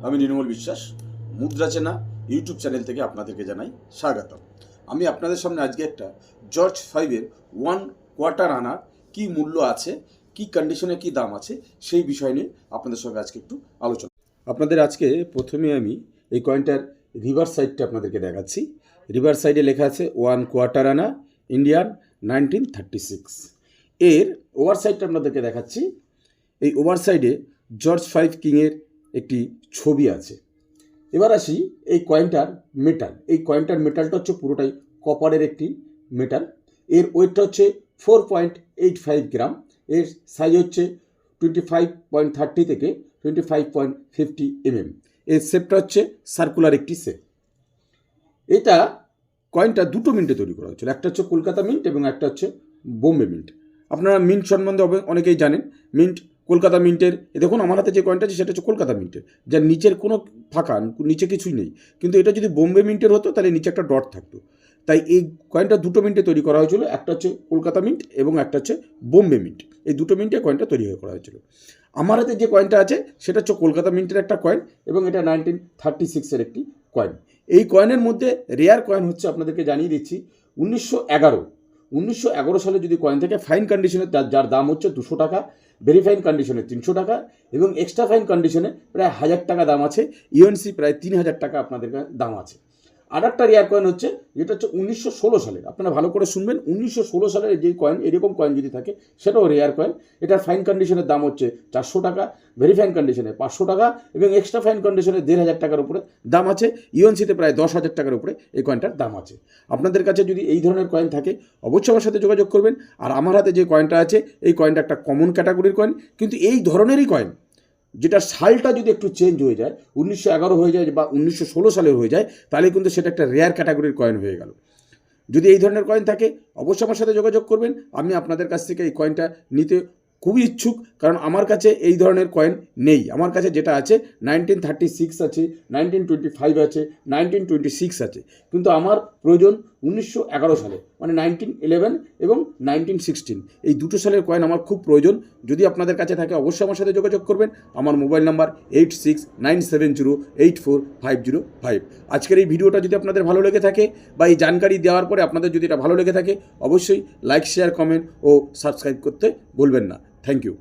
আমি নির্মল বিশ্বাস, মুদ্রা চেনা ইউটিউব চ্যানেল থেকে আপনাদেরকে জানাই স্বাগত। আমি আপনাদের সামনে আজকে একটা জর্জ 5-এর 1 কোয়ার্টার আনা কী মূল্য আছে, কি কন্ডিশনে কি দাম আছে, সেই বিষয় নিয়ে আপনাদের সঙ্গে আজকে একটু আলোচনা। আপনাদের আজকে প্রথমে আমি এই কয়েনটার রিভার্স সাইডটা আপনাদেরকে দেখাচ্ছি। রিভার্স সাইডে লেখা আছে 1 কোয়ার্টার আনা ইন্ডিয়ান 1936। এর ওভার সাইডটা আপনাদেরকে দেখাচ্ছি। এই ওভার সাইডে জর্জ 5 কিংয়ের একটি ছবি আছে। এবার আসি এই কয়েনটার মেটাল। এই কয়েনটার মেটালটা হচ্ছে পুরোটাই কপারের একটি মেটাল। এর ওয়েটটা হচ্ছে 4.85 গ্রাম। এর সাইজ হচ্ছে 25.30 থেকে 25.50 mm। এর শেপটা হচ্ছে সার্কুলার একটি শেপ। এটা কয়েনটা দুটো মিন্টে তৈরি করা হয়েছিল, একটা হচ্ছে কলকাতা মিন্ট এবং একটা হচ্ছে বোম্বে মিন্ট। আপনারা মিন্ট সম্বন্ধে অনেকেই জানেন। মিন্ট কলকাতা মিন্টের, দেখুন আমার হাতে যে কয়েনটা আছে সেটা হচ্ছে কলকাতা মিন্টের, যার নিচের কোনো ফাঁকা, নিচে কিছুই নেই। কিন্তু এটা যদি বোম্বে মিন্টের হতো তাহলে নিচে একটা ডট থাকতো। তাই এই কয়েনটা দুটো মিন্টে তৈরি করা হয়েছিল, একটা হচ্ছে কলকাতা মিন্ট এবং একটা হচ্ছে বোম্বে মিন্ট। এই দুটো মিন্টে কয়েনটা তৈরি করা হয়েছিল। আমার হাতে যে কয়েনটা আছে সেটা হচ্ছে কলকাতা মিন্টের একটা কয়েন এবং এটা 1936-এর একটি কয়েন। এই কয়েনের মধ্যে রেয়ার কয়েন হচ্ছে, আপনাদেরকে জানিয়ে দিচ্ছি, 1911 সালে যদি কয়েন থেকে ফাইন কন্ডিশনে, যার দাম হচ্ছে 200 টাকা, ভেরি ফাইন কন্ডিশনে 300 টাকা এবং এক্সট্রা ফাইন কন্ডিশনে প্রায় 1000 টাকা দাম আছে। ইউএনসি প্রায় 3000 টাকা আপনাদের দাম আছে। আর একটা রেয়ার কয়েন হচ্ছে, যেটা হচ্ছে 1916 সালের। আপনারা ভালো করে শুনবেন, 1916 সালের যে কয়েন, এরকম কয়েন যদি থাকে সেটাও রেয়ার কয়েন। এটার ফাইন কন্ডিশনের দাম হচ্ছে 400 টাকা, ভেরি ফাইন কন্ডিশনে 500 টাকা এবং এক্সট্রা ফাইন কন্ডিশনে 1500 টাকার উপরে দাম আছে। ইউএনসিতে প্রায় 10,000 টাকার উপরে এই কয়েনটার দাম আছে। আপনাদের কাছে যদি এই ধরনের কয়েন থাকে অবশ্যই আমার সাথে যোগাযোগ করবেন। আর আমার হাতে যে কয়েনটা আছে এই কয়েনটা একটা কমন ক্যাটাগরির কয়েন, কিন্তু এই ধরনেরই কয়েন, যেটা সালটা যদি একটু চেঞ্জ হয়ে যায়, 1911 হয়ে যায় বা 1916 সালের হয়ে যায়, তাহলে কিন্তু সেটা একটা রেয়ার ক্যাটাগরির কয়েন হয়ে গেল। যদি এই ধরনের কয়েন থাকে অবশ্যই আমার সাথে যোগাযোগ করবেন। আমি আপনাদের কাছ থেকে এই কয়েনটা নিতে খুবই ইচ্ছুক, কারণ আমার কাছে এই ধরনের কয়েন নেই। আমার কাছে যেটা আছে 1936 আছে, 1925 আছে, 1926 আছে, কিন্তু আমার প্রয়োজন 1911 সালে, মানে 1911 এবং 1916, এই দুটো সালের কয়েন আমার খুব প্রয়োজন। যদি আপনাদের কাছে থাকে অবশ্যই আমার সাথে যোগাযোগ করবেন। আমার মোবাইল নাম্বার 8697084505। আজকের এই ভিডিওটা যদি আপনাদের ভালো লেগে থাকে বা এই জানকারি দেওয়ার পরে আপনাদের যদি এটা ভালো লেগে থাকে অবশ্যই লাইক, শেয়ার, কমেন্ট ও সাবস্ক্রাইব করতে ভুলবেন না। Thank you.